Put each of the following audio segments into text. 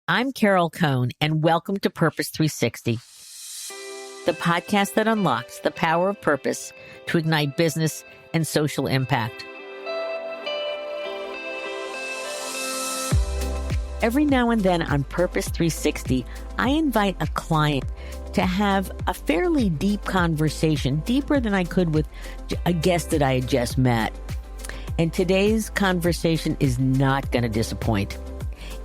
I'm Carol Cohn, and welcome to Purpose 360, the podcast that unlocks the power of purpose to ignite business and social impact. Every now and then on Purpose 360, I invite a client to have a fairly deep conversation, deeper than I could with a guest that I had just met. And today's conversation is not going to disappoint.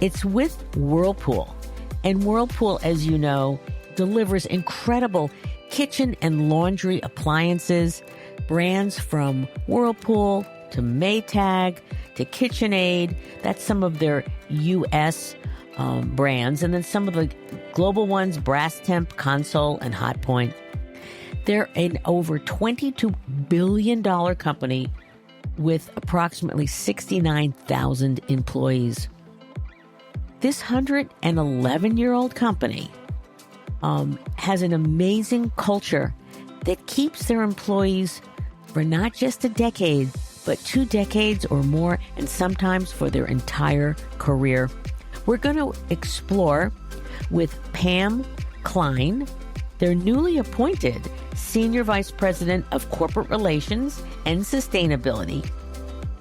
It's with Whirlpool. And Whirlpool, as you know, delivers incredible kitchen and laundry appliances, brands from Whirlpool to Maytag to KitchenAid. That's some of their U.S. brands. And then some of the global ones, Brastemp, Consul, and Hotpoint. They're an over $22 billion company with approximately 69,000 employees. This 111-year-old company has an amazing culture that keeps their employees for not just a decade, but 2 decades or more, and sometimes for their entire career. We're going to explore with Pam Klein, their newly appointed Senior Vice President of Corporate Relations and Sustainability,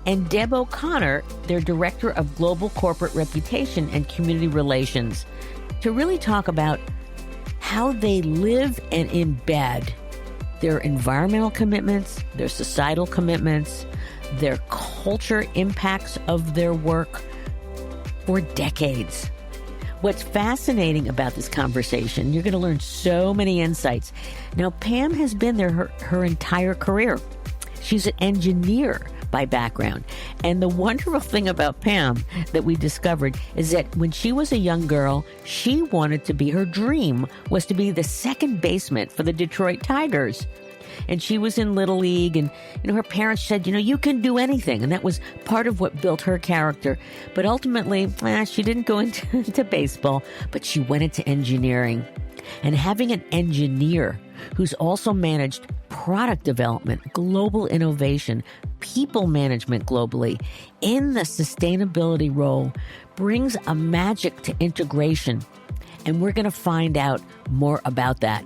and Deb O'Connor, their Director of Global Corporate Reputation and Community Relations, to really talk about how they live and embed their environmental commitments, their societal commitments, their culture impacts of their work for decades. What's fascinating about this conversation, you're going to learn so many insights. Now, Pam has been there her entire career. She's an engineer by background. And the wonderful thing about Pam that we discovered is that when she was a young girl, she wanted to be, her dream was to be the second baseman for the Detroit Tigers. And she was in Little League, and her parents said, you can do anything. And that was part of what built her character. But ultimately, she didn't go into baseball, but she went into engineering. And having an engineer who's also managed product development, global innovation, people management globally in the sustainability role brings a magic to integration. And we're going to find out more about that.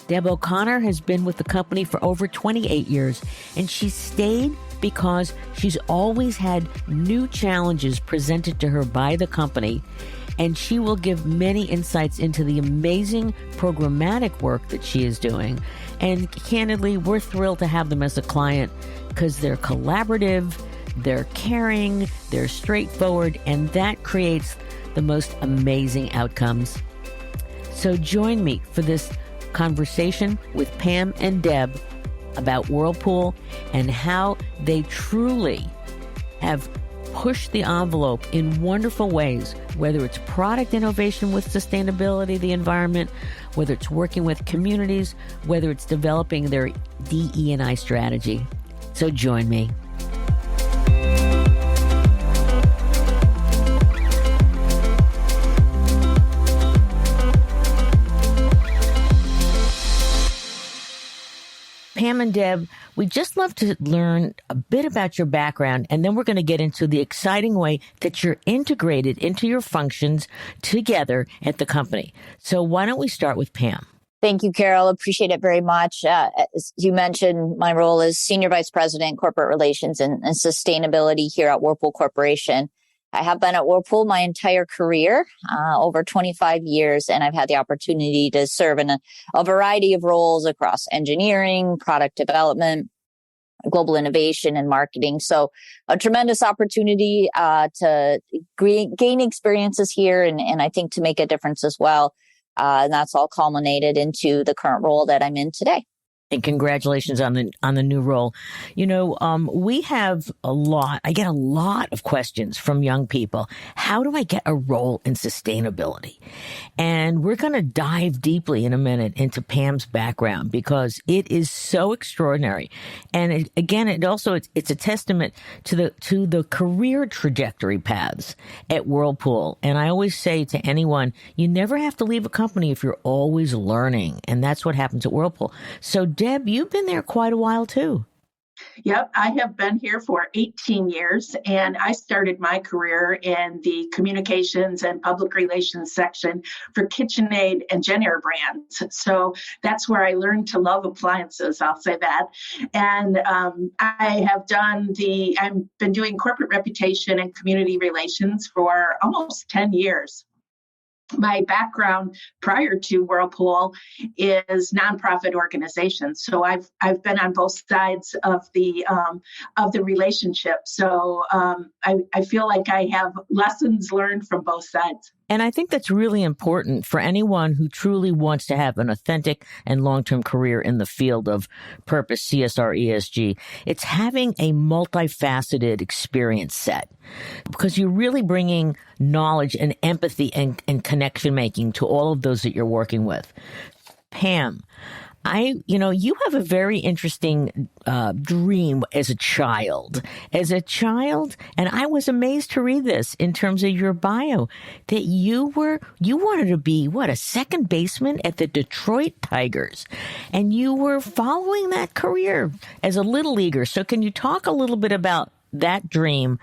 Deb O'Connor has been with the company for over 28 years, and she stayed because she's always had new challenges presented to her by the company, and she will give many insights into the amazing programmatic work that she is doing. And candidly, we're thrilled to have them as a client because they're collaborative, they're caring, they're straightforward, and that creates the most amazing outcomes. So join me for this conversation with Pam and Deb about Whirlpool and how they truly have pushed the envelope in wonderful ways, whether it's product innovation with sustainability, the environment, whether it's working with communities, whether it's developing their DE&I strategy. So join me. Pam and Deb, we'd just love to learn a bit about your background, and then we're going to get into the exciting way that you're integrated into your functions together at the company. So why don't we start with Pam? Thank you, Carol. Appreciate it very much. As you mentioned, my role is Senior Vice President, Corporate Relations and Sustainability here at Whirlpool Corporation. I have been at Whirlpool my entire career, over 25 years, and I've had the opportunity to serve in a variety of roles across engineering, product development, global innovation, and marketing. So a tremendous opportunity to gain experiences here and I think to make a difference as well. And that's all culminated into the current role that I'm in today. And congratulations on the new role. We have I get a lot of questions from young people. How do I get a role in sustainability? And we're going to dive deeply in a minute into Pam's background because it is so extraordinary. And it's a testament to the career trajectory paths at Whirlpool. And I always say to anyone, you never have to leave a company if you're always learning. And that's what happens at Whirlpool. So Deb, you've been there quite a while too. Yep, I have been here for 18 years, and I started my career in the communications and public relations section for KitchenAid and Jenn-Air brands. So that's where I learned to love appliances, I'll say that. And I've been doing corporate reputation and community relations for almost 10 years. My background prior to Whirlpool is nonprofit organizations, so I've been on both sides of the relationship. So I feel like I have lessons learned from both sides. And I think that's really important for anyone who truly wants to have an authentic and long-term career in the field of purpose, CSR, ESG. It's having a multifaceted experience set, because you're really bringing knowledge and empathy and connection making to all of those that you're working with. Pam, you have a very interesting dream as a child. And I was amazed to read this in terms of your bio, that you wanted to be, a second baseman at the Detroit Tigers. And you were following that career as a little leaguer. So can you talk a little bit about that dream,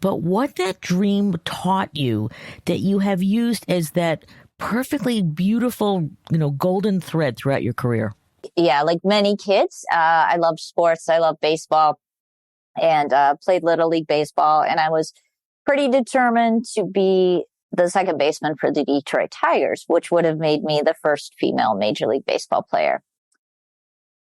but what that dream taught you that you have used as that perfectly beautiful, golden thread throughout your career? Yeah, like many kids, I loved sports. I loved baseball and played Little League baseball. And I was pretty determined to be the second baseman for the Detroit Tigers, which would have made me the first female Major League Baseball player.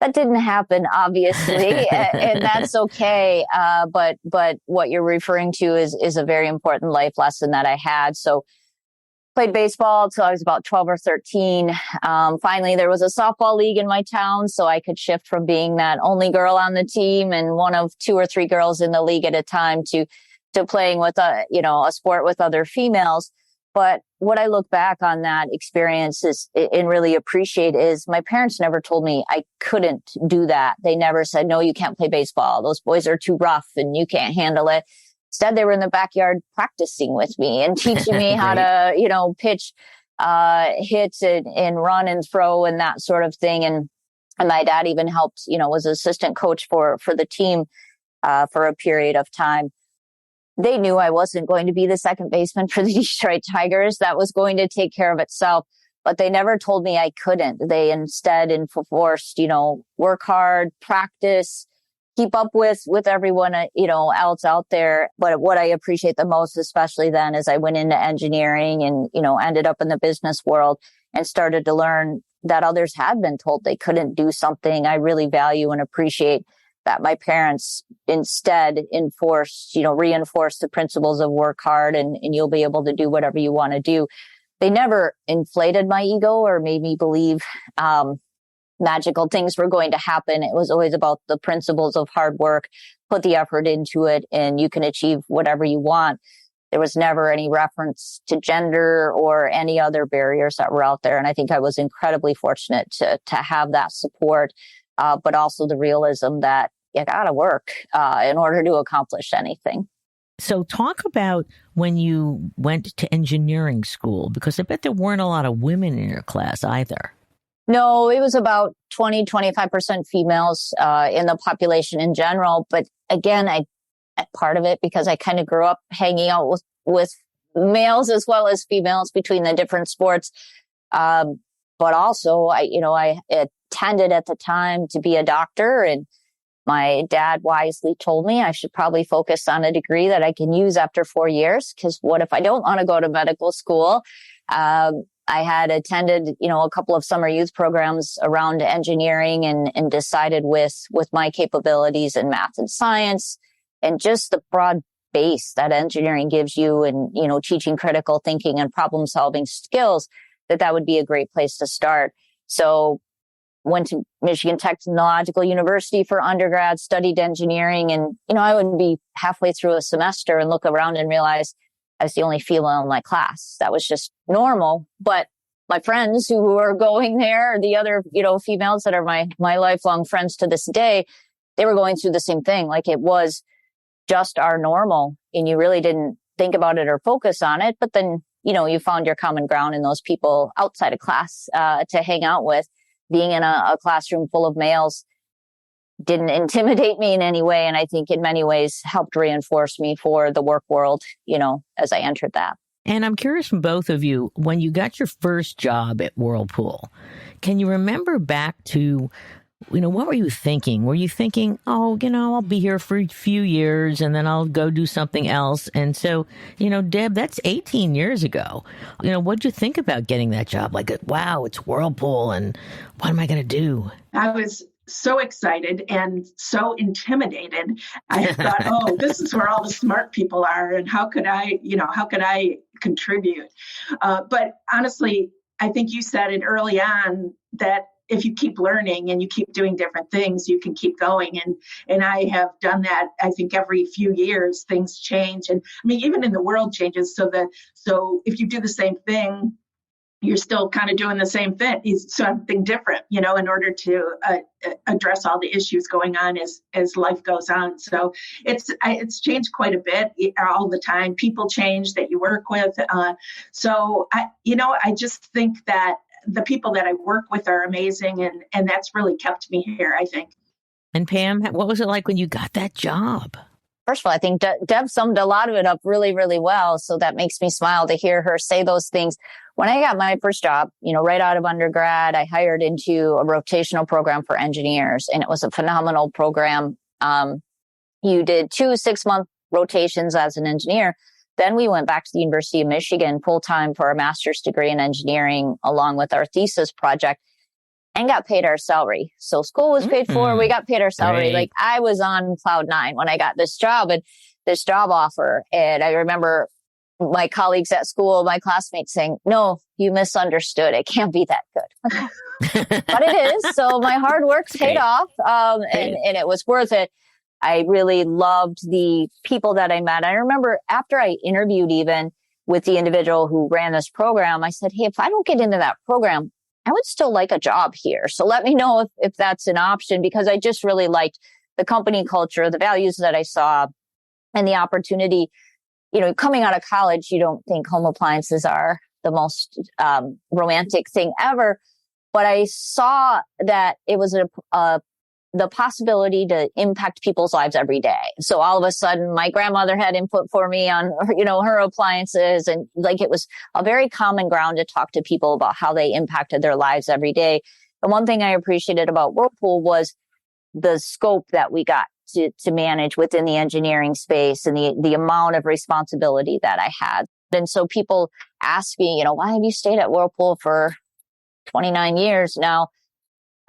That didn't happen, obviously, and that's okay. But what you're referring to is a very important life lesson that I had. So played baseball until I was about 12 or 13. Finally, there was a softball league in my town, so I could shift from being that only girl on the team and one of 2 or 3 girls in the league at a time to playing with a sport with other females. But what I look back on that experience and really appreciate is my parents never told me I couldn't do that. They never said, no, you can't play baseball. Those boys are too rough and you can't handle it. Instead, they were in the backyard practicing with me and teaching me how to, pitch, hit and run and throw and that sort of thing. And my dad even helped, was assistant coach for the team for a period of time. They knew I wasn't going to be the second baseman for the Detroit Tigers. That was going to take care of itself. But they never told me I couldn't. They instead enforced, work hard, practice, keep up with everyone, else out there. But what I appreciate the most, especially then, is I went into engineering and, ended up in the business world and started to learn that others had been told they couldn't do something. I really value and appreciate that my parents instead reinforced the principles of work hard and you'll be able to do whatever you want to do. They never inflated my ego or made me believe magical things were going to happen. It was always about the principles of hard work, put the effort into it, and you can achieve whatever you want. There was never any reference to gender or any other barriers that were out there. And I think I was incredibly fortunate to have that support, but also the realism that you got to work in order to accomplish anything. So talk about when you went to engineering school, because I bet there weren't a lot of women in your class either. No, it was about 20-25% females in the population in general. But again, part of it because I kind of grew up hanging out with males as well as females between the different sports. But also, I intended at the time to be a doctor, and my dad wisely told me I should probably focus on a degree that I can use after 4 years, because what if I don't want to go to medical school? I had attended, a couple of summer youth programs around engineering and decided with my capabilities in math and science and just the broad base that engineering gives you and, teaching critical thinking and problem solving skills, that would be a great place to start. So went to Michigan Technological University for undergrad, studied engineering. And, I would be halfway through a semester and look around and realize I was the only female in my class. That was just normal. But my friends who were going there, the other, females that are my lifelong friends to this day, they were going through the same thing. Like it was just our normal and you really didn't think about it or focus on it. But then, you found your common ground in those people outside of class to hang out with. Being in a classroom full of males, didn't intimidate me in any way. And I think in many ways helped reinforce me for the work world, as I entered that. And I'm curious from both of you, when you got your first job at Whirlpool, can you remember back to, what were you thinking? Were you thinking, I'll be here for a few years and then I'll go do something else? And so, Deb, that's 18 years ago. What'd you think about getting that job? Like, wow, it's Whirlpool and what am I going to do? I was so excited and so intimidated. I thought, this is where all the smart people are. And how could I contribute? But honestly, I think you said it early on that if you keep learning and you keep doing different things, you can keep going. And I have done that. I think every few years, things change. And I mean, even in the world changes. So if you do the same thing, you're still kind of doing the same thing, something different, in order to address all the issues going on as life goes on. So it's changed quite a bit all the time. People change that you work with. So I just think that the people that I work with are amazing, and that's really kept me here, I think. And Pam, what was it like when you got that job? First of all, I think Deb summed a lot of it up really, really well. So that makes me smile to hear her say those things. When I got my first job, right out of undergrad, I hired into a rotational program for engineers, and it was a phenomenal program. You did 2 6-month rotations as an engineer. Then we went back to the University of Michigan full-time for a master's degree in engineering, along with our thesis project, and got paid our salary. So school was paid for. We got paid our salary. Great. Like, I was on cloud 9 when I got this job and this job offer. And I remember my colleagues at school, my classmates saying, "No, you misunderstood. It can't be that good." But it is. So my hard work paid off, and it was worth it. I really loved the people that I met. I remember after I interviewed even with the individual who ran this program, I said, "Hey, if I don't get into that program, I would still like a job here. So let me know if that's an option," because I just really liked the company culture, the values that I saw, and the opportunity. Coming out of college, you don't think home appliances are the most romantic thing ever. But I saw that it was the possibility to impact people's lives every day. So all of a sudden, my grandmother had input for me on, her appliances. And it was a very common ground to talk to people about how they impacted their lives every day. And one thing I appreciated about Whirlpool was the scope that we got to manage within the engineering space and the amount of responsibility that I had. And so people ask me, why have you stayed at Whirlpool for 29 years now?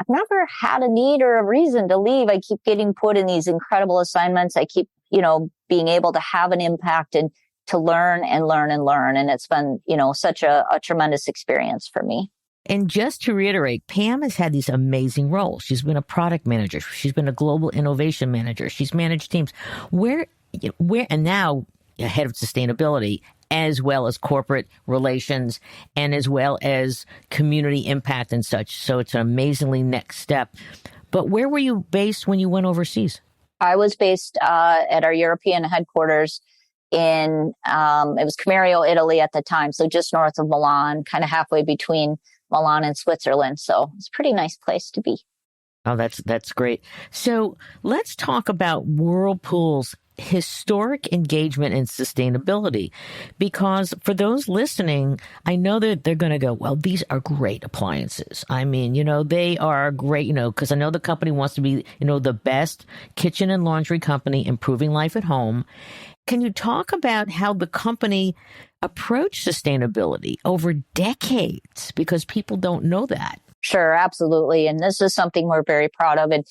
I've never had a need or a reason to leave. I keep getting put in these incredible assignments. I keep, being able to have an impact and to learn and learn and learn. And it's been, such a tremendous experience for me. And just to reiterate, Pam has had these amazing roles. She's been a product manager. She's been a global innovation manager. She's managed teams. Where, and now head of sustainability, as well as corporate relations, and as well as community impact and such. So it's an amazingly next step. But where were you based when you went overseas? I was based at our European headquarters in, it was Camarillo, Italy at the time. So just north of Milan, kind of halfway between Milan and Switzerland. So it's a pretty nice place to be. Oh, that's great. So let's talk about Whirlpool's historic engagement in sustainability, because for those listening, I know that they're going to go, well, these are great appliances. I mean, they are great, because I know the company wants to be, the best kitchen and laundry company improving life at home. Can you talk about how the company approached sustainability over decades? Because people don't know that. Sure, absolutely. And this is something we're very proud of. And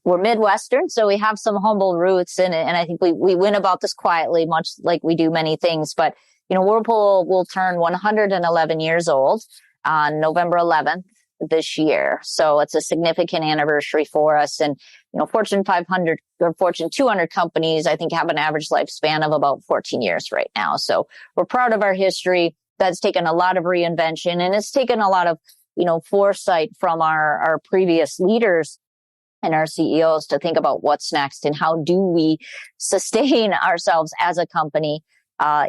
we're Midwestern, so we have some humble roots in it. And I think we went about this quietly, much like we do many things. But, Whirlpool will turn 111 years old on November 11th this year. So it's a significant anniversary for us. And, Fortune 500 or Fortune 200 companies, I think, have an average lifespan of about 14 years right now. So we're proud of our history. That's taken a lot of reinvention, and it's taken a lot of, foresight from our previous leaders and our CEOs to think about what's next and how do we sustain ourselves as a company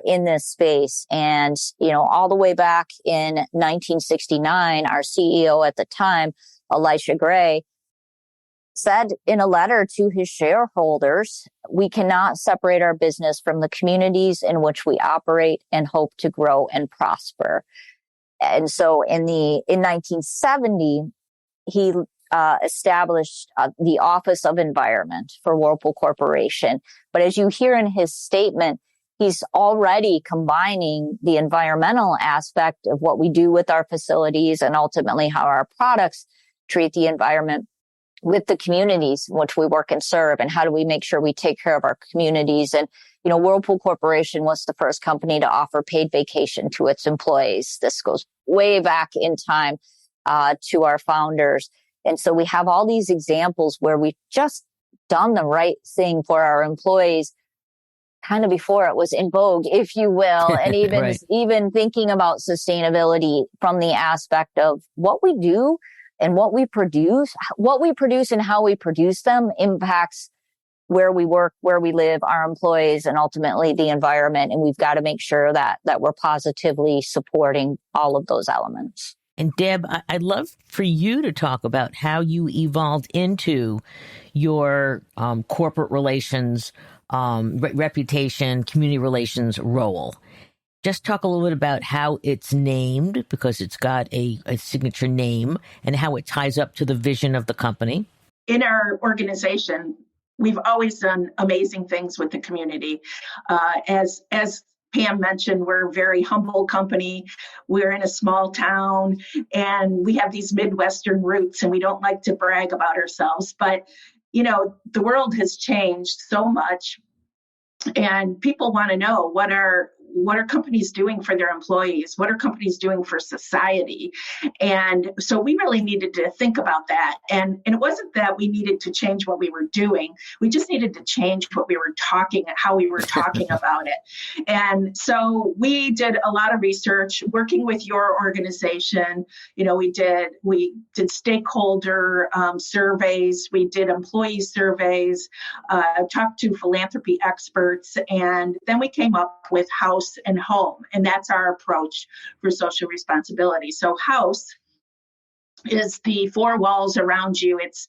in this space. And, all the way back in 1969, our CEO at the time, Elisha Gray, said in a letter to his shareholders, we cannot separate our business from the communities in which we operate and hope to grow and prosper. And so in 1970, he established the Office of Environment for Whirlpool Corporation. But as you hear in his statement, he's already combining the environmental aspect of what we do with our facilities and ultimately how our products treat the environment with the communities in which we work and serve, and how do we make sure we take care of our communities. And, Whirlpool Corporation was the first company to offer paid vacation to its employees. This goes way back in time to our founders. And so we have all these examples where we've just done the right thing for our employees kind of before it was in vogue, if you will, and even right. even thinking about sustainability from the aspect of what we do and what we produce and how we produce them impacts where we work, where we live, our employees, and ultimately the environment. And we've got to make sure that we're positively supporting all of those elements. And Deb, I'd love for you to talk about how you evolved into your corporate relations, reputation, community relations role. Just talk a little bit about how it's named, because it's got a signature name, and how it ties up to the vision of the company. In our organization, we've always done amazing things with the community. As Pam mentioned, we're a very humble company. We're in a small town, and we have these Midwestern roots, and we don't like to brag about ourselves. But, the world has changed so much, and people want to know what are companies doing for their employees? What are companies doing for society? And so we really needed to think about that. And it wasn't that we needed to change what we were doing. We just needed to change what we were talking, how we were talking about it. And so we did a lot of research working with your organization. We did stakeholder surveys. We did employee surveys, talked to philanthropy experts, and then we came up with House and Home. And that's our approach for social responsibility. So House is the four walls around you. It's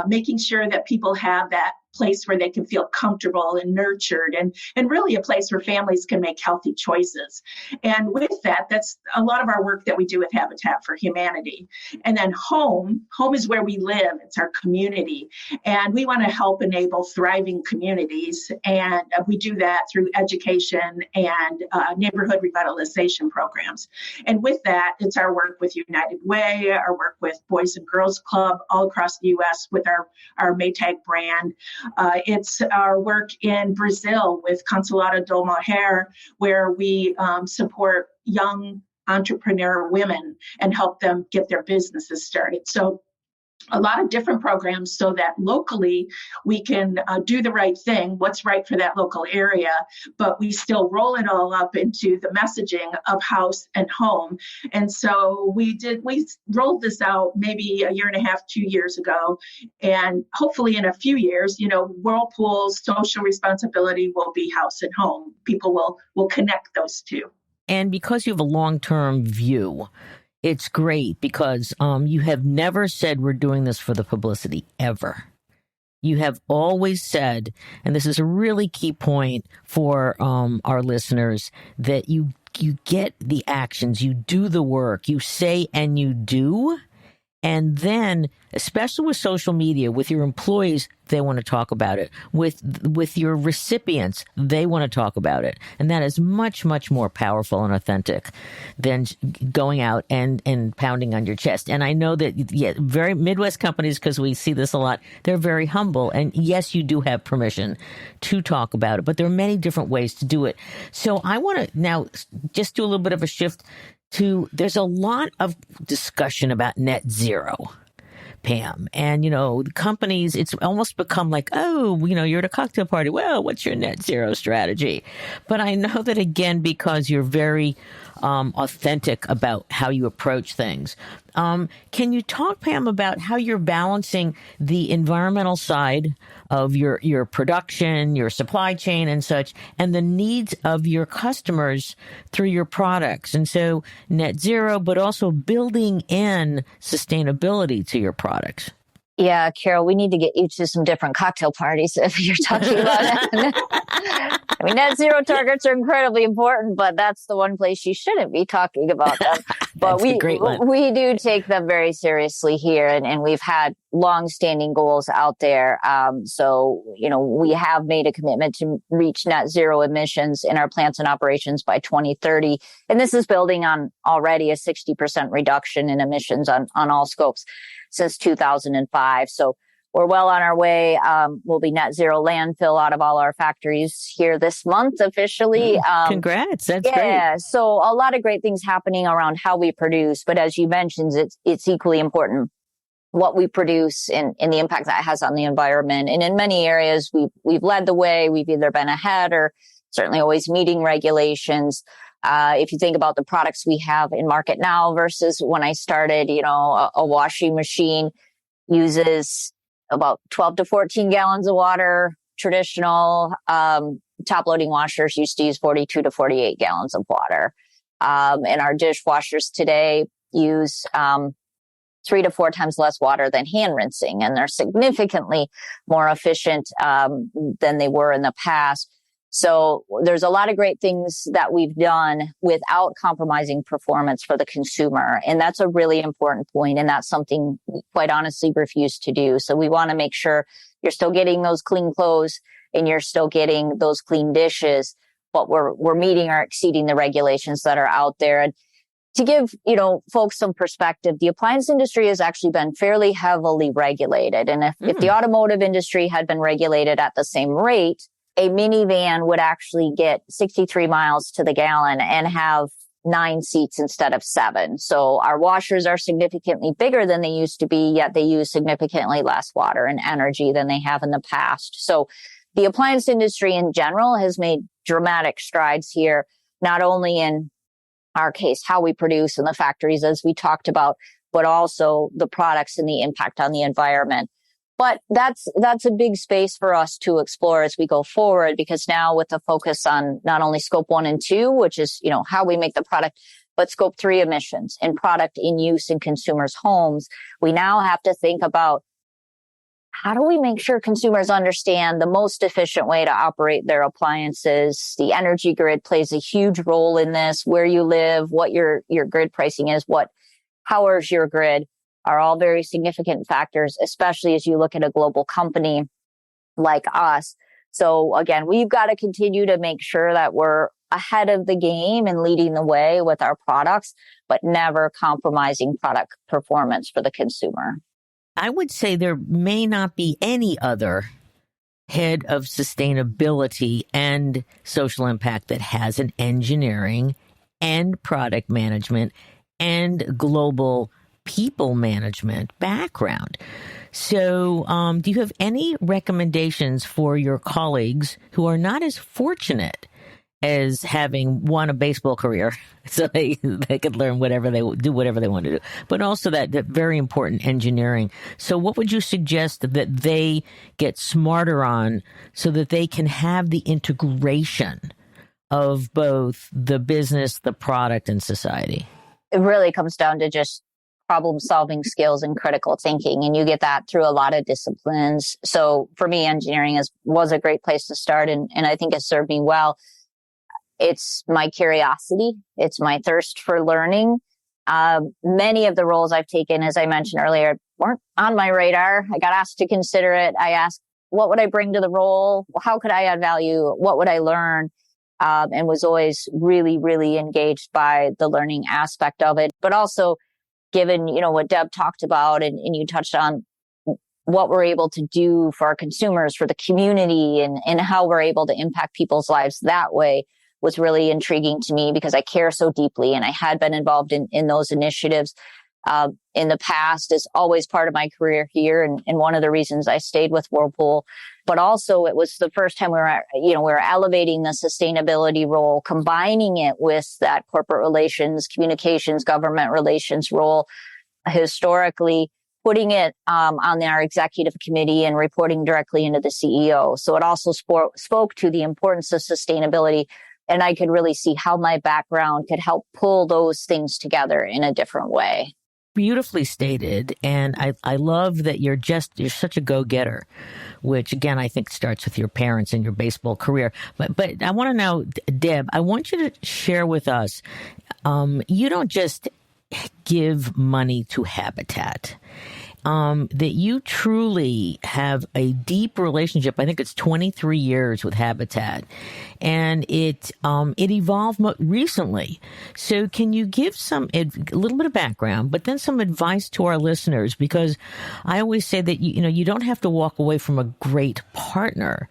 making sure that people have that place where they can feel comfortable and nurtured, and really a place where families can make healthy choices. And with that, that's a lot of our work that we do with Habitat for Humanity. And then home is where we live. It's our community. And we want to help enable thriving communities. And we do that through education and neighborhood revitalization programs. And with that, it's our work with United Way, our work with Boys and Girls Club all across the U.S. with our Maytag brand. It's our work in Brazil with Consul do Mulher, where we support young entrepreneur women and help them get their businesses started. So a lot of different programs so that locally we can do the right thing, what's right for that local area, but we still roll it all up into the messaging of House and Home. And so we rolled this out maybe a year and a half, 2 years ago. And hopefully in a few years, Whirlpool's social responsibility will be House and Home. People will connect those two. And because you have a long-term view, it's great because you have never said we're doing this for the publicity, ever. You have always said, and this is a really key point for our listeners, that you get the actions, you do the work, you say and you do. And then, especially with social media, with your employees, they want to talk about it. With your recipients, they want to talk about it. And that is much, much more powerful and authentic than going out and pounding on your chest. And I know that, very Midwest companies, because we see this a lot, they're very humble. And yes, you do have permission to talk about it, but there are many different ways to do it. So I want to now just do a little bit of a shift to, there's a lot of discussion about net zero, Pam. And, companies, it's almost become like, you're at a cocktail party. Well, what's your net zero strategy? But I know that, again, because you're very authentic about how you approach things. Can you talk, Pam, about how you're balancing the environmental side of your production, your supply chain and such, and the needs of your customers through your products? And so net zero, but also building in sustainability to your products. Yeah, Carol, we need to get you to some different cocktail parties if you're talking about it. I mean, net zero targets are incredibly important, but that's the one place you shouldn't be talking about them. But a great one. We do take them very seriously here, and we've had long-standing goals out there. So, we have made a commitment to reach net zero emissions in our plants and operations by 2030. And this is building on already a 60% reduction in emissions on all scopes since 2005. So we're well on our way. We'll be net zero landfill out of all our factories here this month officially. Congrats. That's great. Yeah. So a lot of great things happening around how we produce. But as you mentioned, it's equally important what we produce and the impact that has on the environment. And in many areas, we've led the way. We've either been ahead or certainly always meeting regulations. If you think about the products we have in market now versus when I started, a washing machine uses about 12 to 14 gallons of water. Traditional top loading washers used to use 42 to 48 gallons of water. And our dishwashers today use 3 to 4 times less water than hand rinsing. And they're significantly more efficient than they were in the past. So there's a lot of great things that we've done without compromising performance for the consumer. And that's a really important point. And that's something we quite honestly refuse to do. So we want to make sure you're still getting those clean clothes and you're still getting those clean dishes, but we're meeting or exceeding the regulations that are out there. And to give, folks some perspective, the appliance industry has actually been fairly heavily regulated. And if the automotive industry had been regulated at the same rate, a minivan would actually get 63 miles to the gallon and have 9 seats instead of 7. So our washers are significantly bigger than they used to be, yet they use significantly less water and energy than they have in the past. So the appliance industry in general has made dramatic strides here, not only in our case, how we produce in the factories, as we talked about, but also the products and the impact on the environment. But that's a big space for us to explore as we go forward, because now with the focus on not only scope 1 and 2, which is, how we make the product, but scope 3 emissions and product in use in consumers' homes, we now have to think about how do we make sure consumers understand the most efficient way to operate their appliances? The energy grid plays a huge role in this. Where you live, what your grid pricing is, what powers your grid are all very significant factors, especially as you look at a global company like us. So again, we've got to continue to make sure that we're ahead of the game and leading the way with our products, but never compromising product performance for the consumer. I would say there may not be any other head of sustainability and social impact that has an engineering and product management and global people management background. So do you have any recommendations for your colleagues who are not as fortunate as having won a baseball career so they could learn whatever they want to do, but also that very important engineering? So what would you suggest that they get smarter on so that they can have the integration of both the business, the product, and society? It really comes down to just problem-solving skills and critical thinking, and you get that through a lot of disciplines. So for me, engineering was a great place to start, and I think it served me well. It's my curiosity. It's my thirst for learning. Many of the roles I've taken, as I mentioned earlier, weren't on my radar. I got asked to consider it. I asked, what would I bring to the role? How could I add value? What would I learn? And was always really, really engaged by the learning aspect of it, but also given, what Deb talked about and you touched on what we're able to do for our consumers, for the community, and how we're able to impact people's lives that way was really intriguing to me, because I care so deeply and I had been involved in those initiatives in the past is always part of my career here. And one of the reasons I stayed with Whirlpool, but also it was the first time we were elevating the sustainability role, combining it with that corporate relations, communications, government relations role, historically putting it on our executive committee and reporting directly into the CEO. So it also spoke to the importance of sustainability. And I could really see how my background could help pull those things together in a different way. beautifully stated. And I love that you're such a go-getter, which again, I think starts with your parents and your baseball career. But I want to know, Deb, I want you to share with us, you don't just give money to Habitat. That you truly have a deep relationship. I think it's 23 years with Habitat, and it evolved recently. So can you give a little bit of background, but then some advice to our listeners? Because I always say that, you don't have to walk away from a great partner,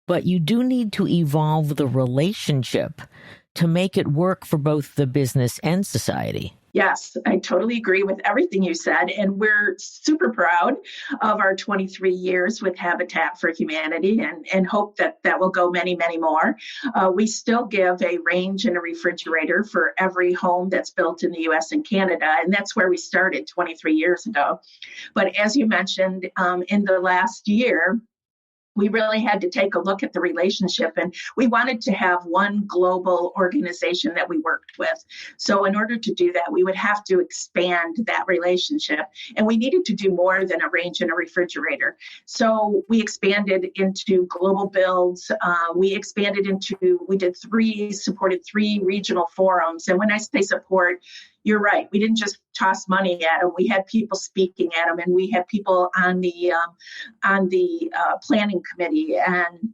but you do need to evolve the relationship to make it work for both the business and society. Yes, I totally agree with everything you said. And we're super proud of our 23 years with Habitat for Humanity and hope that will go many, many more. We still give a range and a refrigerator for every home that's built in the U.S. and Canada. And that's where we started 23 years ago. But as you mentioned, in the last year, we really had to take a look at the relationship, and we wanted to have one global organization that we worked with. So in order to do that, we would have to expand that relationship, and we needed to do more than a range and a refrigerator. So we expanded into global builds. We supported three regional forums. And when I say support, you're right. We didn't just toss money at them. We had people speaking at them, and we had people on the planning committee. And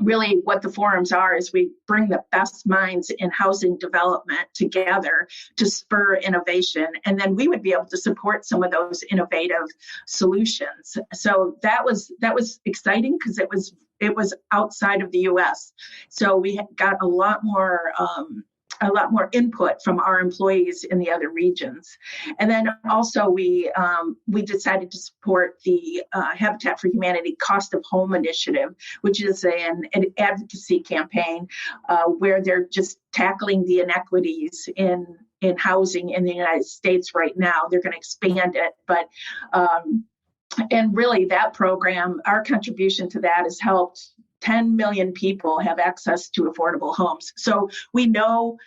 really, what the forums are is we bring the best minds in housing development together to spur innovation, and then we would be able to support some of those innovative solutions. So that was exciting because it was outside of the U.S. So we got a lot more input from our employees in the other regions. And then also we decided to support the Habitat for Humanity Cost of Home Initiative, which is an advocacy campaign where they're just tackling the inequities in housing in the United States right now. They're going to expand it, but and really that program, our contribution to that has helped 10 million people have access to affordable homes. So we know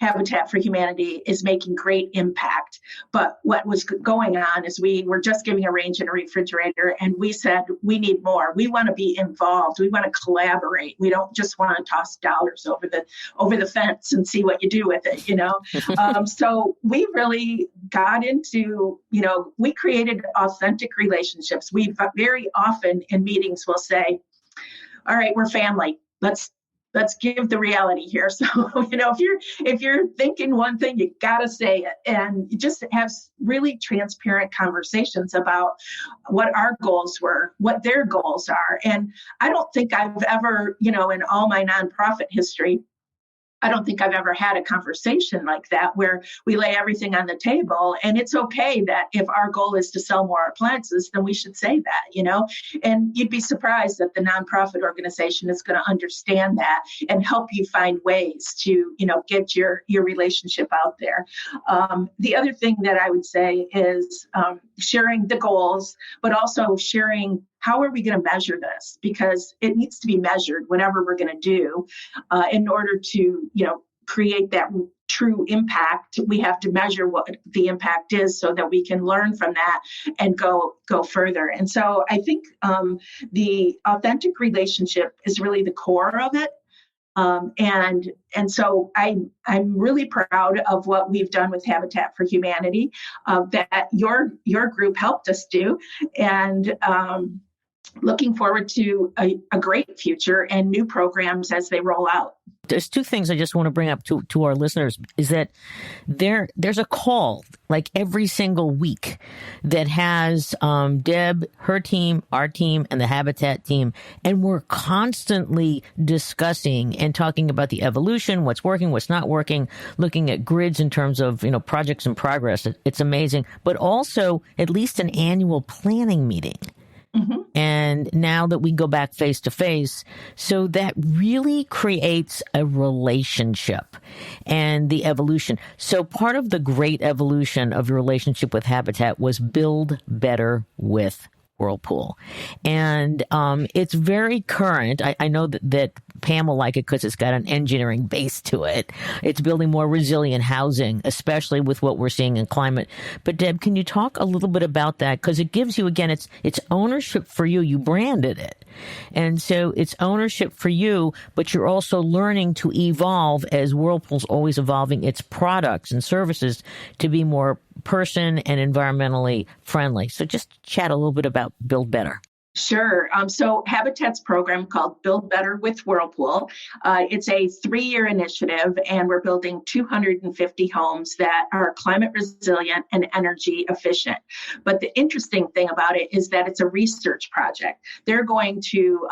Habitat for Humanity is making great impact. But what was going on is we were just giving a range and a refrigerator, and we said, we need more. We want to be involved. We want to collaborate. We don't just want to toss dollars over the fence and see what you do with it, So we really got into, we created authentic relationships. We very often in meetings will say, all right, we're family. Let's give the reality here. So, if you're thinking one thing, you gotta say it, and you just have really transparent conversations about what our goals were, what their goals are. And I don't think I've ever, in all my nonprofit history, I don't think I've ever had a conversation like that where we lay everything on the table. And it's okay that if our goal is to sell more appliances, then we should say that, and you'd be surprised that the nonprofit organization is going to understand that and help you find ways to, get your relationship out there. The other thing that I would say is sharing the goals, but also sharing how are we going to measure this? Because it needs to be measured whatever we're going to do in order to, create that true impact. We have to measure what the impact is so that we can learn from that and go further. And so I think the authentic relationship is really the core of it. And so I'm really proud of what we've done with Habitat for Humanity that your group helped us do. And looking forward to a great future and new programs as they roll out. There's two things I just want to bring up to our listeners is that there's a call like every single week that has Deb, her team, our team, and the Habitat team. And we're constantly discussing and talking about the evolution, what's working, what's not working, looking at grids in terms of, projects in progress. It's amazing. But also at least an annual planning meeting. Mm-hmm. And now that we go back face to face, so that really creates a relationship and the evolution. So part of the great evolution of your relationship with Habitat was build better with Whirlpool. And it's very current. I know that Pam will like it because it's got an engineering base to it. It's building more resilient housing, especially with what we're seeing in climate. But Deb, can you talk a little bit about that? Because it gives you, again, it's ownership for you. You branded it. And so it's ownership for you, but you're also learning to evolve as Whirlpool's always evolving its products and services to be more person and environmentally friendly. So just chat a little bit about Build Better. Sure. So Habitat's program called Build Better with Whirlpool. It's a 3-year initiative, and we're building 250 homes that are climate resilient and energy efficient. But the interesting thing about it is that it's a research project. They're going to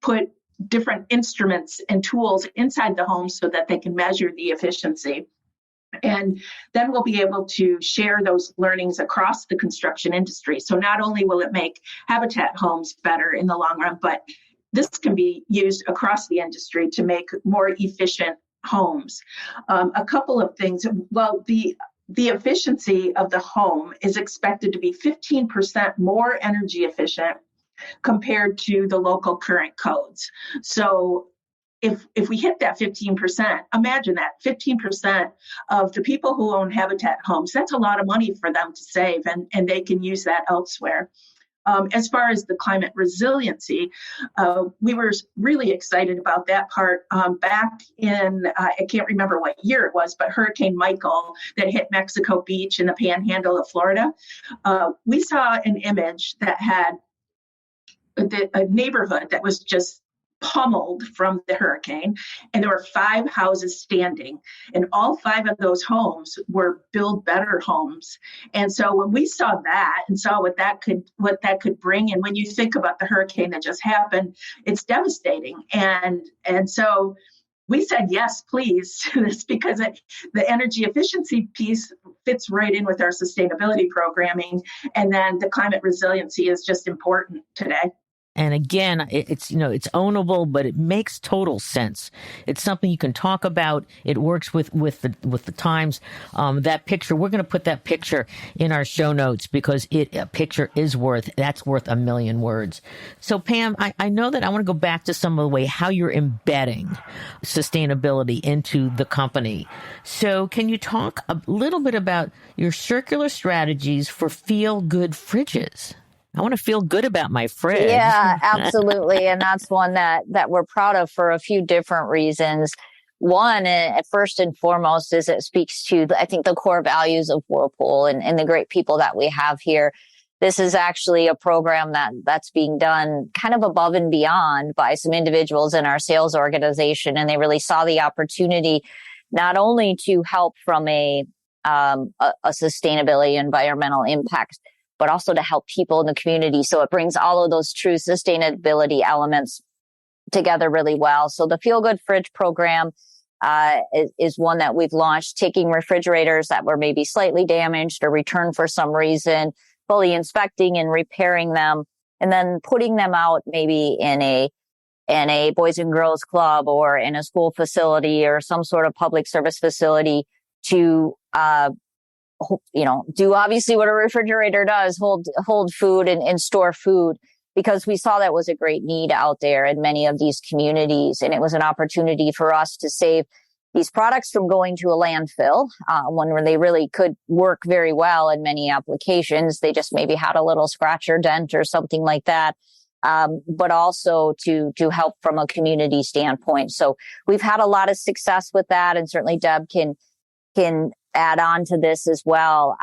put different instruments and tools inside the home so that they can measure the efficiency. And then we'll be able to share those learnings across the construction industry. So not only will it make Habitat homes better in the long run, but this can be used across the industry to make more efficient homes. A couple of things. Well, the efficiency of the home is expected to be 15% more energy efficient compared to the local current codes. So if we hit that 15%, imagine that 15% of the people who own Habitat homes, that's a lot of money for them to save, and they can use that elsewhere. As far as the climate resiliency, we were really excited about that part back in, I can't remember what year it was, but Hurricane Michael that hit Mexico Beach in the panhandle of Florida. We saw an image that had a neighborhood that was just pummeled from the hurricane, and there were 5 houses standing, and all 5 of those homes were Build Better homes. And so when we saw that and saw what that could bring, and when you think about the hurricane that just happened, it's devastating. And so we said yes, please, to this, because the energy efficiency piece fits right in with our sustainability programming, and then the climate resiliency is just important today. And again, it's ownable, but it makes total sense. It's something you can talk about. It works with the times. That picture, we're going to put that picture in our show notes because a picture is worth 1,000,000 words. So Pam, I know that I want to go back to some of the way how you're embedding sustainability into the company. So can you talk a little bit about your circular strategies for feel-good fridges? I want to feel good about my fridge. Yeah, absolutely. And that's one that we're proud of for a few different reasons. One, first and foremost, is it speaks to, I think, the core values of Whirlpool and the great people that we have here. This is actually a program that's being done kind of above and beyond by some individuals in our sales organization. And they really saw the opportunity not only to help from a sustainability environmental impact, but also to help people in the community. So it brings all of those true sustainability elements together really well. So the Feel Good Fridge program is one that we've launched, taking refrigerators that were maybe slightly damaged or returned for some reason, fully inspecting and repairing them, and then putting them out maybe in a Boys and Girls Club or in a school facility or some sort of public service facility to do obviously what a refrigerator does, hold food and store food, because we saw that was a great need out there in many of these communities. And it was an opportunity for us to save these products from going to a landfill, one where they really could work very well in many applications. They just maybe had a little scratch or dent or something like that. But also to help from a community standpoint. So we've had a lot of success with that. And certainly Deb can add on to this as well.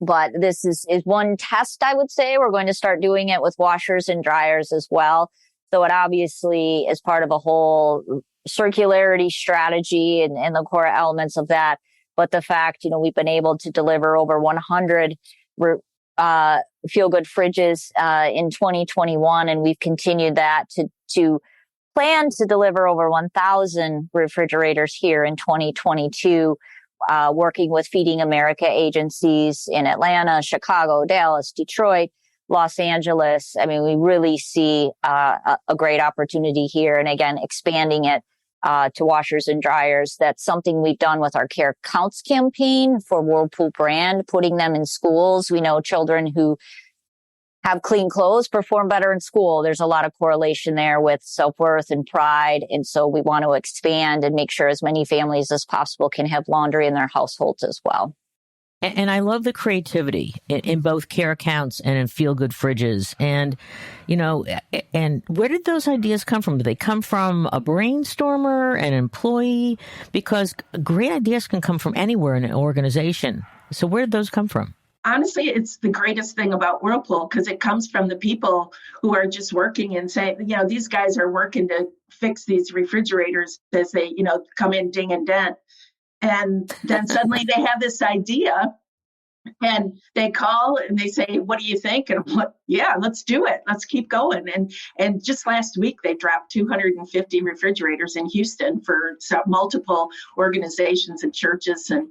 But this is one test, I would say. We're going to start doing it with washers and dryers as well. So it obviously is part of a whole circularity strategy and the core elements of that. But the fact, we've been able to deliver over 100 feel-good fridges in 2021, and we've continued that to plan to deliver over 1,000 refrigerators here in 2022. Working with Feeding America agencies in Atlanta, Chicago, Dallas, Detroit, Los Angeles. I mean, we really see a great opportunity here. And again, expanding it to washers and dryers. That's something we've done with our Care Counts campaign for Whirlpool brand, putting them in schools. We know children who have clean clothes perform better in school. There's a lot of correlation there with self-worth and pride. And so we want to expand and make sure as many families as possible can have laundry in their households as well. And I love the creativity in both care accounts and in feel-good fridges. And, and where did those ideas come from? Do they come from a brainstormer, an employee? Because great ideas can come from anywhere in an organization. So where did those come from? Honestly, it's the greatest thing about Whirlpool because it comes from the people who are just working and say, these guys are working to fix these refrigerators as they, come in ding and dent. And then suddenly they have this idea and they call and they say, what do you think? And I'm like, yeah, let's do it. Let's keep going. And just last week, they dropped 250 refrigerators in Houston for multiple organizations and churches. And,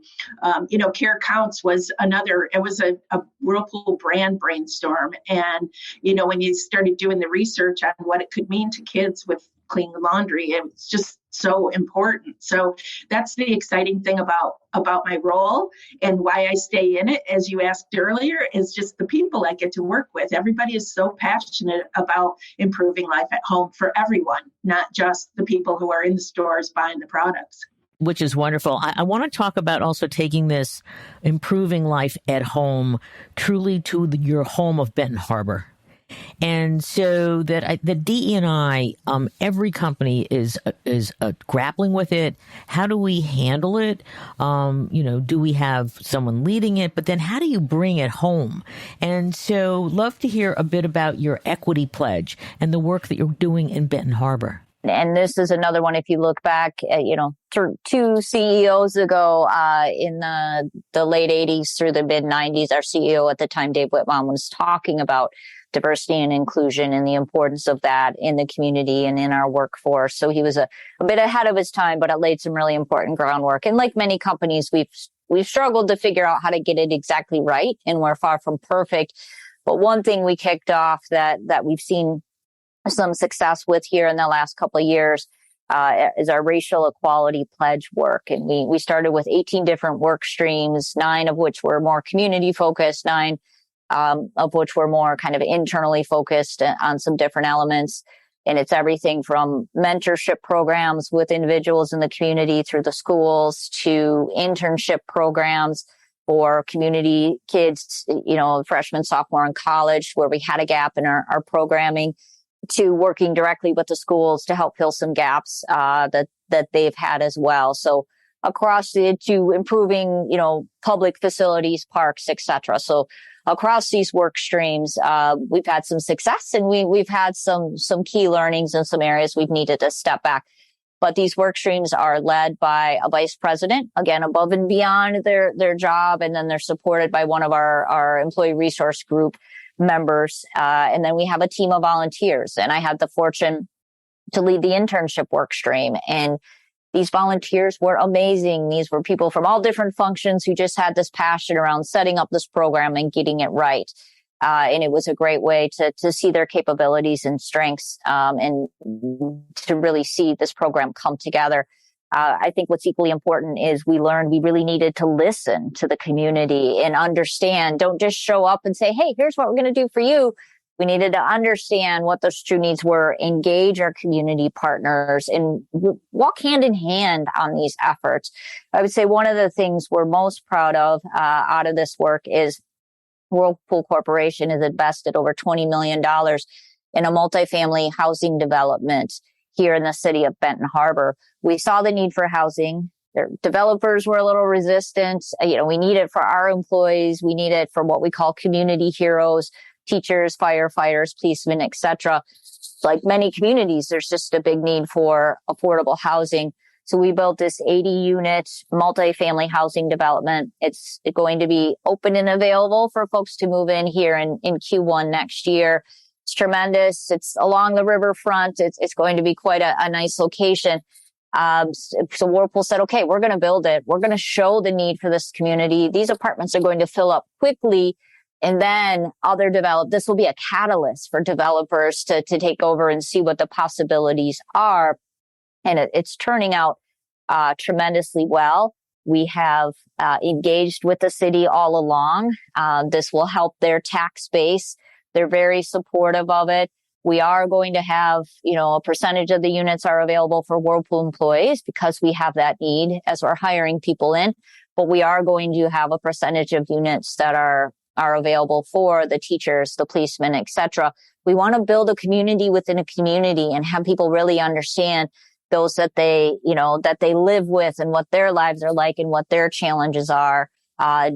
Care Counts was it was a Whirlpool brand brainstorm. And, when you started doing the research on what it could mean to kids with clean laundry, it's just so important. So that's the exciting thing about my role and why I stay in it, as you asked earlier, is just the people I get to work with. Everybody is so passionate about improving life at home for everyone, not just the people who are in the stores buying the products. Which is wonderful. I want to talk about also taking this improving life at home truly to your home of Benton Harbor. And so that the DE&I, every company is grappling with it. How do we handle it? Do we have someone leading it? But then how do you bring it home? And so love to hear a bit about your equity pledge and the work that you're doing in Benton Harbor. And this is another one, if you look back, two CEOs ago, in the late 80s through the mid 90s, our CEO at the time, Dave Whitman, was talking about diversity and inclusion and the importance of that in the community and in our workforce. So he was a bit ahead of his time, but it laid some really important groundwork. And like many companies, we've struggled to figure out how to get it exactly right, and we're far from perfect. But one thing we kicked off that we've seen some success with here in the last couple of years is our racial equality pledge work. And we started with 18 different work streams, 9 of which were more community focused, 9 of which were more kind of internally focused on some different elements. And it's everything from mentorship programs with individuals in the community through the schools to internship programs for community kids, freshman, sophomore in college, where we had a gap in our programming, to working directly with the schools to help fill some gaps that they've had as well. So across to improving, public facilities, parks, etc. So across these work streams, we've had some success, and we've had some key learnings in some areas we've needed to step back. But these work streams are led by a vice president, again, above and beyond their job, and then they're supported by one of our employee resource group members. And then we have a team of volunteers. And I had the fortune to lead the internship work stream. And these volunteers were amazing. These were people from all different functions who just had this passion around setting up this program and getting it right. And it was a great way to see their capabilities and strengths, and to really see this program come together. I think what's equally important is we learned we really needed to listen to the community and understand. Don't just show up and say, hey, here's what we're going to do for you. We needed to understand what those true needs were, engage our community partners, and walk hand in hand on these efforts. I would say one of the things we're most proud of out of this work is Whirlpool Corporation has invested over $20 million in a multifamily housing development here in the city of Benton Harbor. We saw the need for housing. Their developers were a little resistant. We need it for our employees. We need it for what we call community heroes, teachers, firefighters, policemen, etc. Like many communities, there's just a big need for affordable housing. So we built this 80-unit multifamily housing development. It's going to be open and available for folks to move in here in Q1 next year. It's tremendous. It's along the riverfront. It's going to be quite a nice location. So Whirlpool said, okay, we're going to build it. We're going to show the need for this community. These apartments are going to fill up quickly. And then this will be a catalyst for developers to take over and see what the possibilities are. And it's turning out tremendously well. We have engaged with the city all along. This will help their tax base They're very supportive of it. We are going to have, a percentage of the units are available for Whirlpool employees because we have that need as we're hiring people in. But we are going to have a percentage of units that are available for the teachers, the policemen, et cetera. We want to build a community within a community and have people really understand those that they live with and what their lives are like and what their challenges are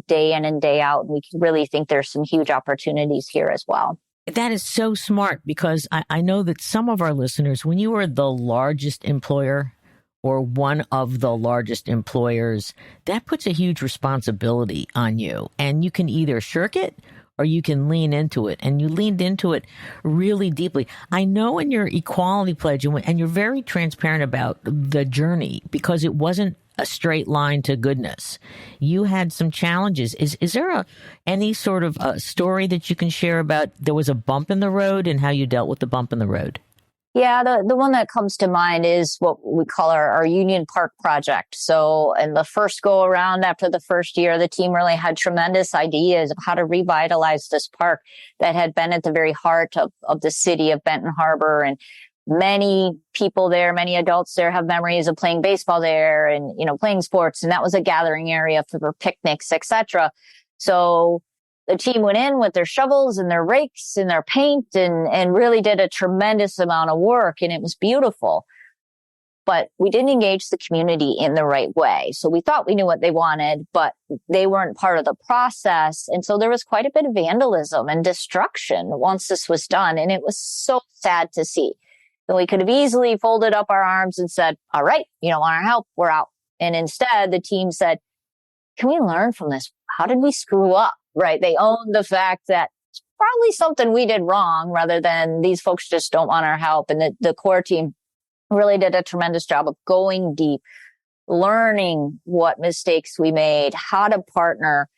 day in and day out. We really think there's some huge opportunities here as well. That is so smart, because I know that some of our listeners, when you are the largest employer or one of the largest employers, that puts a huge responsibility on you. And you can either shirk it or you can lean into it. And you leaned into it really deeply. I know in your equality pledge, and you're very transparent about the journey, because it wasn't a straight line to goodness. You had some challenges. Is there any sort of a story that you can share about there was a bump in the road and how you dealt with the bump in the road? Yeah, the one that comes to mind is what we call our Union Park project. So in the first go around, after the first year, the team really had tremendous ideas of how to revitalize this park that had been at the very heart of the city of Benton Harbor. And many people there, many adults there have memories of playing baseball there and, playing sports. And that was a gathering area for picnics, etc. So the team went in with their shovels and their rakes and their paint and really did a tremendous amount of work, and it was beautiful. But we didn't engage the community in the right way. So we thought we knew what they wanted, but they weren't part of the process. And so there was quite a bit of vandalism and destruction once this was done. And it was so sad to see. And we could have easily folded up our arms and said, all right, you don't want our help, we're out. And instead, the team said, can we learn from this? How did we screw up? Right. They owned the fact that it's probably something we did wrong, rather than these folks just don't want our help. And the core team really did a tremendous job of going deep, learning what mistakes we made, how to partner.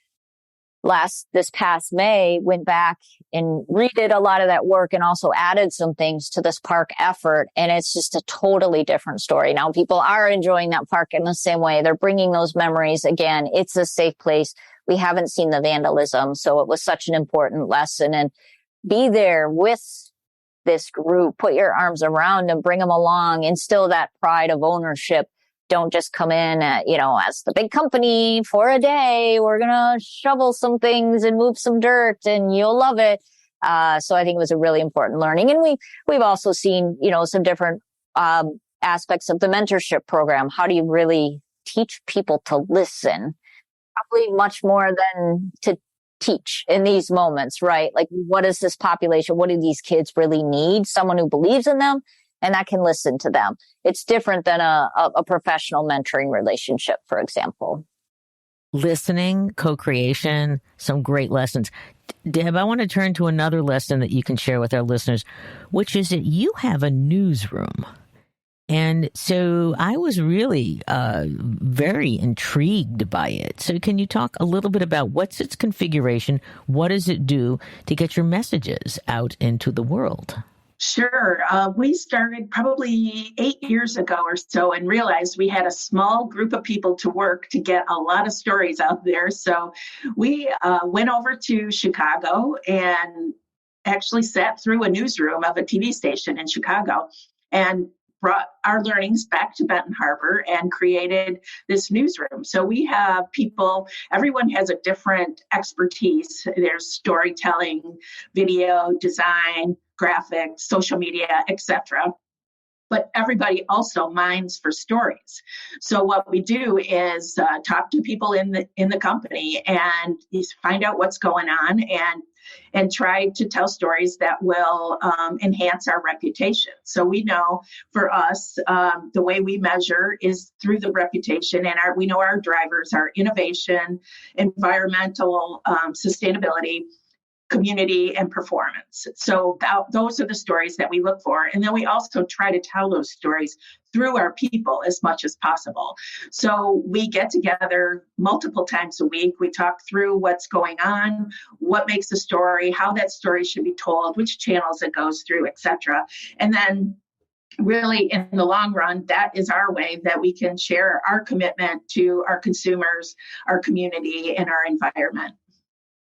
This past May, went back and redid a lot of that work and also added some things to this park effort. And it's just a totally different story. Now people are enjoying that park in the same way. They're bringing those memories again. It's a safe place. We haven't seen the vandalism. So it was such an important lesson. And be there with this group, put your arms around them, bring them along, instill that pride of ownership. Don't just come in, as the big company for a day. We're going to shovel some things and move some dirt and you'll love it. So I think it was a really important learning. And we've also seen, some different aspects of the mentorship program. How do you really teach people to listen? Probably much more than to teach in these moments, right? Like, what is this population? What do these kids really need? Someone who believes in them and that can listen to them. It's different than a professional mentoring relationship, for example. Listening, co-creation, some great lessons. Deb, I want to turn to another lesson that you can share with our listeners, which is that you have a newsroom. And so I was really very intrigued by it. So can you talk a little bit about what's its configuration? What does it do to get your messages out into the world? Sure. We started probably 8 years ago or so and realized we had a small group of people to work to get a lot of stories out there. So we went over to Chicago and actually sat through a newsroom of a TV station in Chicago and brought our learnings back to Benton Harbor and created this newsroom. So we have people, everyone has a different expertise. There's storytelling, video, design, graphics, social media, etc. But everybody also mines for stories. So what we do is talk to people in the company and find out what's going on and try to tell stories that will enhance our reputation. So we know for us, the way we measure is through the reputation, and we know our drivers are innovation, environmental sustainability, community, and performance. So those are the stories that we look for. And then we also try to tell those stories through our people as much as possible. So we get together multiple times a week. We talk through what's going on, what makes a story, how that story should be told, which channels it goes through, etc. And then really, in the long run, that is our way that we can share our commitment to our consumers, our community, and our environment.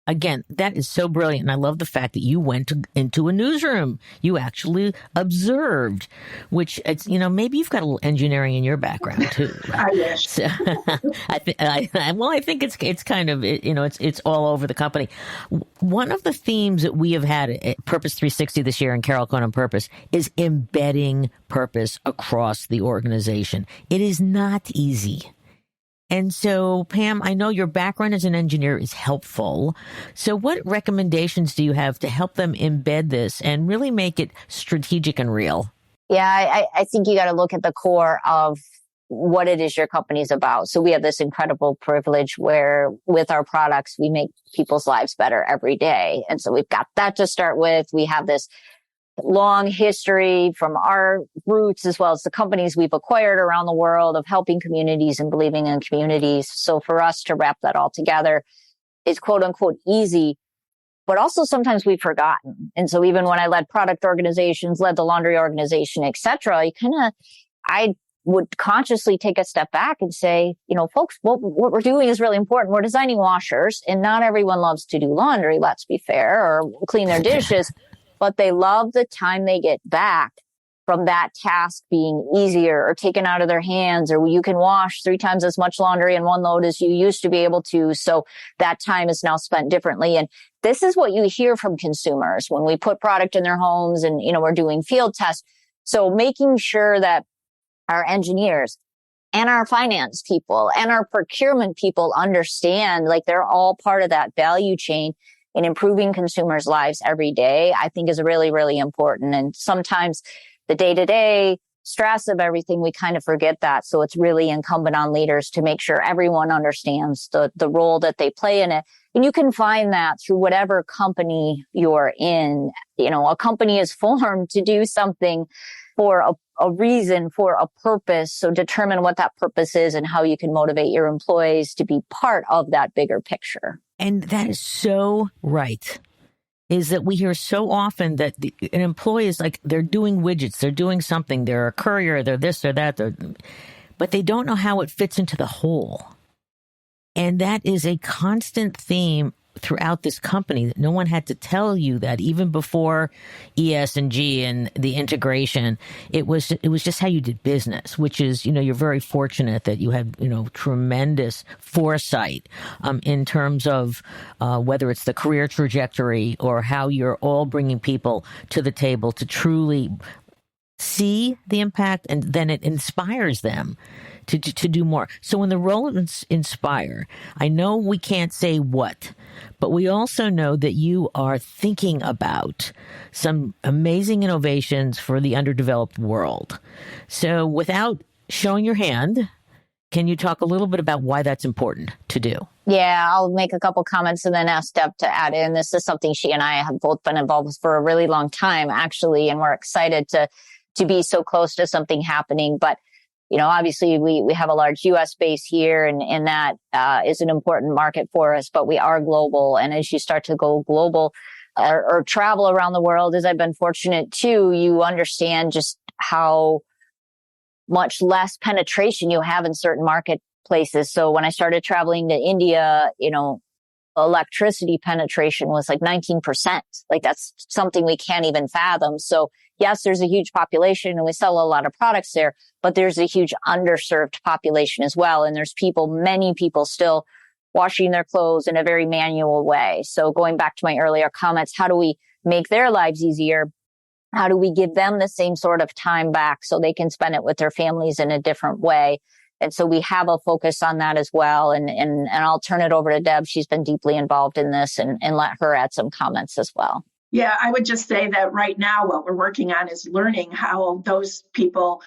again, that is so brilliant. And I love the fact that you went into a newsroom. You actually observed, which it's, maybe you've got a little engineering in your background too. I wish. So, I think it's kind of, it's all over the company. One of the themes that we have had at Purpose 360 this year in Carol Cohen on Purpose is embedding purpose across the organization. It is not easy. And so, Pam, I know your background as an engineer is helpful. So what recommendations do you have to help them embed this and really make it strategic and real? Yeah, I think you got to look at the core of what it is your company is about. So we have this incredible privilege where with our products, we make people's lives better every day. And so we've got that to start with. We have this long history from our roots as well as the companies we've acquired around the world of helping communities and believing in communities. So for us to wrap that all together is quote unquote easy, but also sometimes we've forgotten. And so even when I led product organizations, led the laundry organization, et cetera, I would consciously take a step back and say, folks, what we're doing is really important. We're designing washers and not everyone loves to do laundry, let's be fair, or clean their dishes. But they love the time they get back from that task being easier or taken out of their hands, or you can wash 3 times as much laundry in one load as you used to be able to. So that time is now spent differently. And this is what you hear from consumers when we put product in their homes and, we're doing field tests. So making sure that our engineers and our finance people and our procurement people understand, like they're all part of that value chain. And improving consumers' lives every day, I think is really, really important. And sometimes the day-to-day stress of everything, we kind of forget that. So it's really incumbent on leaders to make sure everyone understands the role that they play in it. And you can find that through whatever company you're in. A company is formed to do something for a reason, for a purpose. So determine what that purpose is and how you can motivate your employees to be part of that bigger picture. And that is so right, is that we hear so often that an employee is like, they're doing widgets, they're doing something, they're a courier, they're this or that, but they don't know how it fits into the whole. And that is a constant theme throughout this company, that no one had to tell you that even before ES&G and the integration. It was just how you did business, which is, you're very fortunate that you have, tremendous foresight in terms of whether it's the career trajectory or how you're all bringing people to the table to truly see the impact, and then it inspires them to do more. So when the role inspire, I know we can't say what, but we also know that you are thinking about some amazing innovations for the underdeveloped world. So without showing your hand, can you talk a little bit about why that's important to do? Yeah, I'll make a couple comments and then ask Deb to add in. This is something she and I have both been involved with for a really long time, actually, and we're excited to be so close to something happening. But obviously we have a large U.S. base here, and that is an important market for us, but we are global. And as you start to go global or travel around the world, as I've been fortunate to, you understand just how much less penetration you have in certain marketplaces. So when I started traveling to India, electricity penetration was like 19%. Like that's something we can't even fathom. So yes, there's a huge population and we sell a lot of products there, but there's a huge underserved population as well. And there's many people still washing their clothes in a very manual way. So going back to my earlier comments, how do we make their lives easier? How do we give them the same sort of time back so they can spend it with their families in a different way? And so we have a focus on that as well. And I'll turn it over to Deb. She's been deeply involved in this, and let her add some comments as well. Yeah, I would just say that right now what we're working on is learning how those people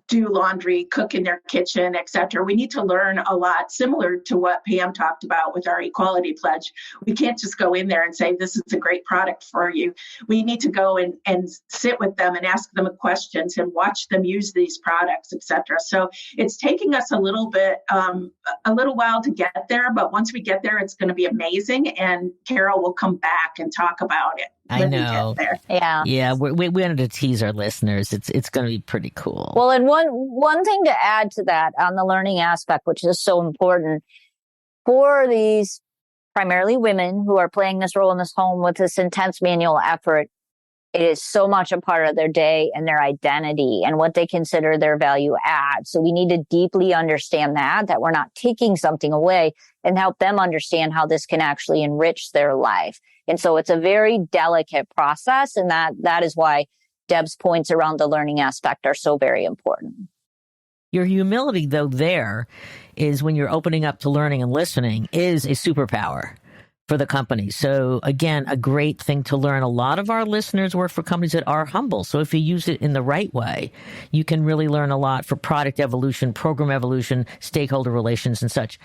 do laundry, cook in their kitchen, et cetera. We need to learn a lot, similar to what Pam talked about with our equality pledge. We can't just go in there and say, this is a great product for you. We need to go and sit with them and ask them questions and watch them use these products, et cetera. So it's taking us a little while to get there, but once we get there, it's going to be amazing. And Carol will come back and talk about it. I know. Yeah. We wanted to tease our listeners. It's going to be pretty cool. Well, and one thing to add to that on the learning aspect, which is so important for these primarily women who are playing this role in this home with this intense manual effort, it is so much a part of their day and their identity and what they consider their value add. So we need to deeply understand that we're not taking something away, and help them understand how this can actually enrich their life. And so it's a very delicate process. And that is why Deb's points around the learning aspect are so very important. Your humility, though, there is when you're opening up to learning and listening is a superpower for the company. So again, a great thing to learn. A lot of our listeners work for companies that are humble. So if you use it in the right way, you can really learn a lot for product evolution, program evolution, stakeholder relations and such.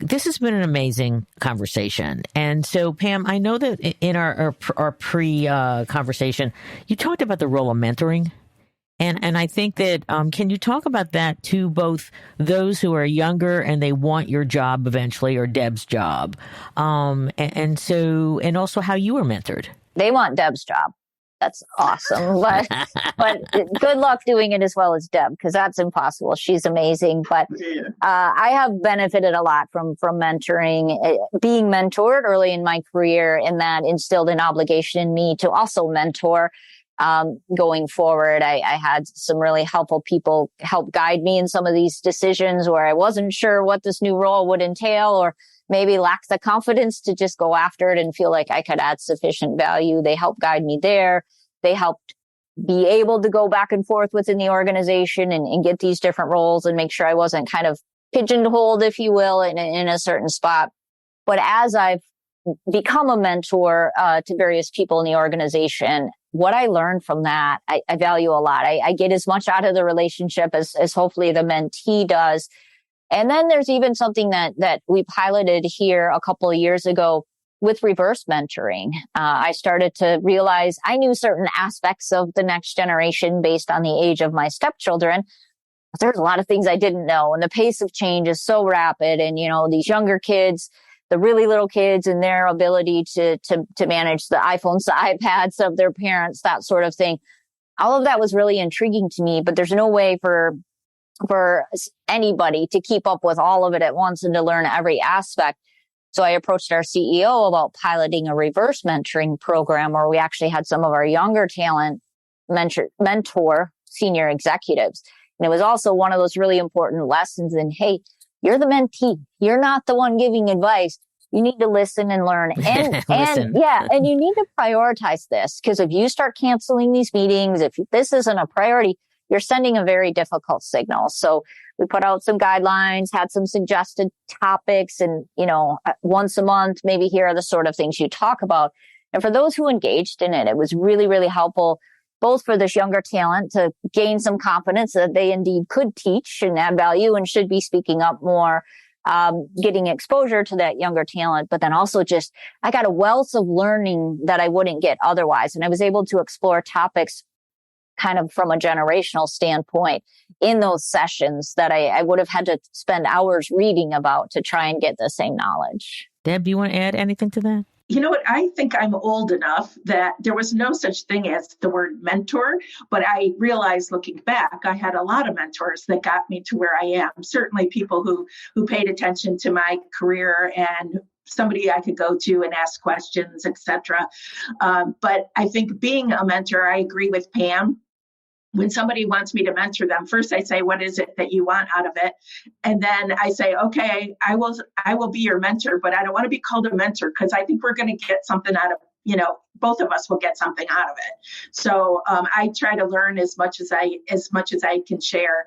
This has been an amazing conversation. And so, Pam, I know that in our pre-conversation, you talked about the role of mentoring. And I think that, can you talk about that to both those who are younger and they want your job eventually, or Deb's job, and also how you were mentored? They want Deb's job. That's awesome. But good luck doing it as well as Deb, because that's impossible. She's amazing. But I have benefited a lot from mentoring, being mentored early in my career, and that instilled an obligation in me to also mentor. Going forward, I had some really helpful people help guide me in some of these decisions where I wasn't sure what this new role would entail, or maybe lacked the confidence to just go after it and feel like I could add sufficient value. They helped guide me there. They helped be able to go back and forth within the organization and get these different roles and make sure I wasn't kind of pigeonholed, if you will, in a certain spot. But as I've become a mentor to various people in the organization, what I learned from that, I value a lot. I get as much out of the relationship as hopefully the mentee does. And then there's even something that we piloted here a couple of years ago with reverse mentoring. I started to realize I knew certain aspects of the next generation based on the age of my stepchildren. But there's a lot of things I didn't know. And the pace of change is so rapid. And, these younger kids, the really little kids, and their ability to manage the iPhones, the iPads of their parents, that sort of thing. All of that was really intriguing to me, but there's no way for anybody to keep up with all of it at once and to learn every aspect. So I approached our CEO about piloting a reverse mentoring program where we actually had some of our younger talent mentor senior executives. And it was also one of those really important lessons in, hey, you're the mentee. You're not the one giving advice. You need to listen and learn. And and you need to prioritize this, because if you start canceling these meetings, if this isn't a priority, you're sending a very difficult signal. So we put out some guidelines, had some suggested topics, and, once a month, maybe here are the sort of things you talk about. And for those who engaged in it, it was really, really helpful, both for this younger talent to gain some confidence that they indeed could teach and add value and should be speaking up more, getting exposure to that younger talent. But then also just, I got a wealth of learning that I wouldn't get otherwise. And I was able to explore topics kind of from a generational standpoint in those sessions that I would have had to spend hours reading about to try and get the same knowledge. Deb, do you want to add anything to that? You know what? I think I'm old enough that there was no such thing as the word mentor, but I realized looking back, I had a lot of mentors that got me to where I am. Certainly people who paid attention to my career and somebody I could go to and ask questions, etc. But I think being a mentor, I agree with Pam. When somebody wants me to mentor them, first I say, what is it that you want out of it? And then I say, okay, I will be your mentor, but I don't want to be called a mentor, because I think we're going to get something out of, both of us will get something out of it. So I try to learn as much as I can share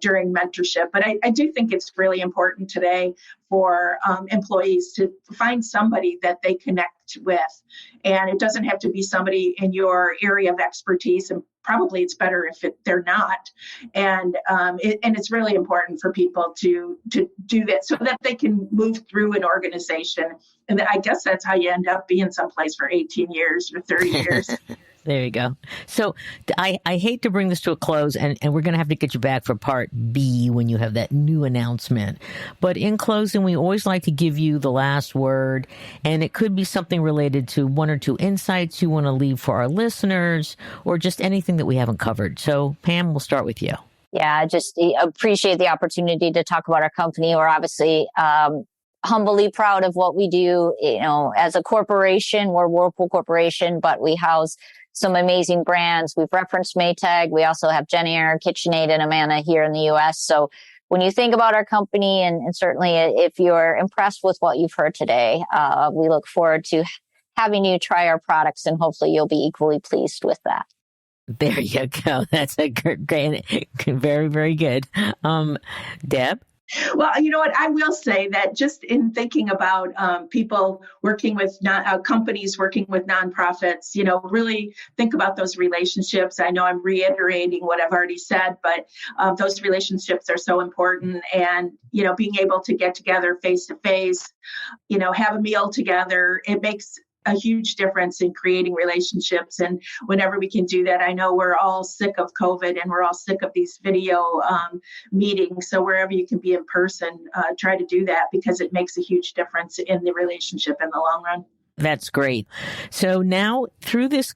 during mentorship. But I do think it's really important today for employees to find somebody that they connect with. And it doesn't have to be somebody in your area of expertise, and probably it's better if they're not. And it's really important for people to do that so that they can move through an organization. And I guess that's how you end up being someplace for 18 years or 30 years. There you go. So I hate to bring this to a close, and we're going to have to get you back for part B when you have that new announcement. But in closing, we always like to give you the last word, and it could be something related to one or two insights you want to leave for our listeners, or just anything that we haven't covered. So Pam, we'll start with you. Yeah, I just appreciate the opportunity to talk about our company. We're obviously humbly proud of what we do. As a corporation, we're Whirlpool Corporation, but we house some amazing brands. We've referenced Maytag. We also have JennAir, KitchenAid, and Amana here in the U.S. So when you think about our company, and certainly if you're impressed with what you've heard today, we look forward to having you try our products, and hopefully you'll be equally pleased with that. There you go. That's a great, very, very good. Deb? Well, you know what? I will say that just in thinking about people working with companies working with nonprofits, really think about those relationships. I know I'm reiterating what I've already said, but those relationships are so important. And, being able to get together face to face, have a meal together, it makes a huge difference in creating relationships. And whenever we can do that, I know we're all sick of COVID and we're all sick of these video meetings. So wherever you can be in person, try to do that, because it makes a huge difference in the relationship in the long run. That's great. So now through this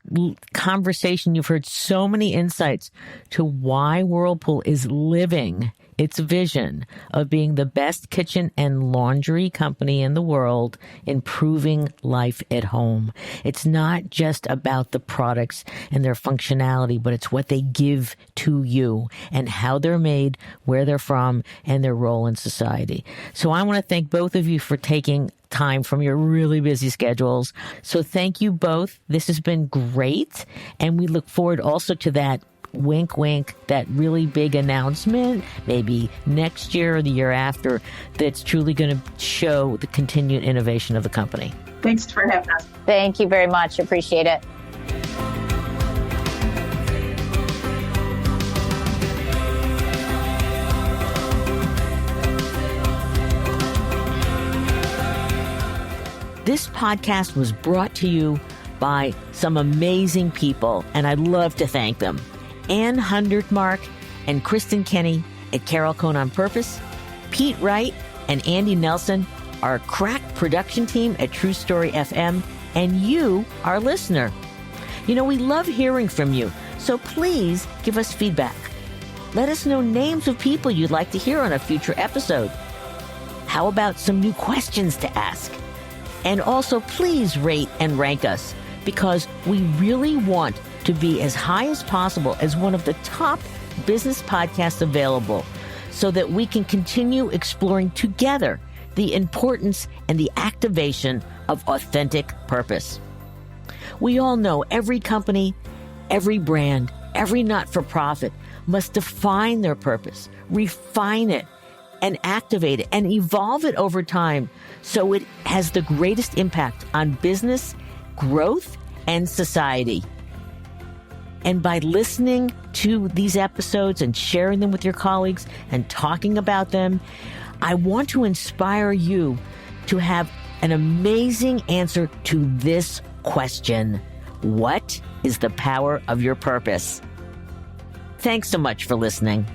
conversation, you've heard so many insights to why Whirlpool is living its vision of being the best kitchen and laundry company in the world, improving life at home. It's not just about the products and their functionality, but it's what they give to you and how they're made, where they're from, and their role in society. So I want to thank both of you for taking time from your really busy schedules. So thank you both. This has been great. And we look forward also to that wink, wink, that really big announcement, maybe next year or the year after, that's truly going to show the continued innovation of the company. Thanks for having us. Thank you very much. Appreciate it. This podcast was brought to you by some amazing people, and I'd love to thank them. Ann Hundertmark and Kristen Kenny at Carol Cone on Purpose, Pete Wright and Andy Nelson, our crack production team at True Story FM, and you, our listener. We love hearing from you, so please give us feedback. Let us know names of people you'd like to hear on a future episode. How about some new questions to ask? And also, please rate and rank us, because we really want to be as high as possible as one of the top business podcasts available, so that we can continue exploring together the importance and the activation of authentic purpose. We all know every company, every brand, every not-for-profit must define their purpose, refine it, and activate it and evolve it over time so it has the greatest impact on business, growth, and society. And by listening to these episodes and sharing them with your colleagues and talking about them, I want to inspire you to have an amazing answer to this question: what is the power of your purpose? Thanks so much for listening.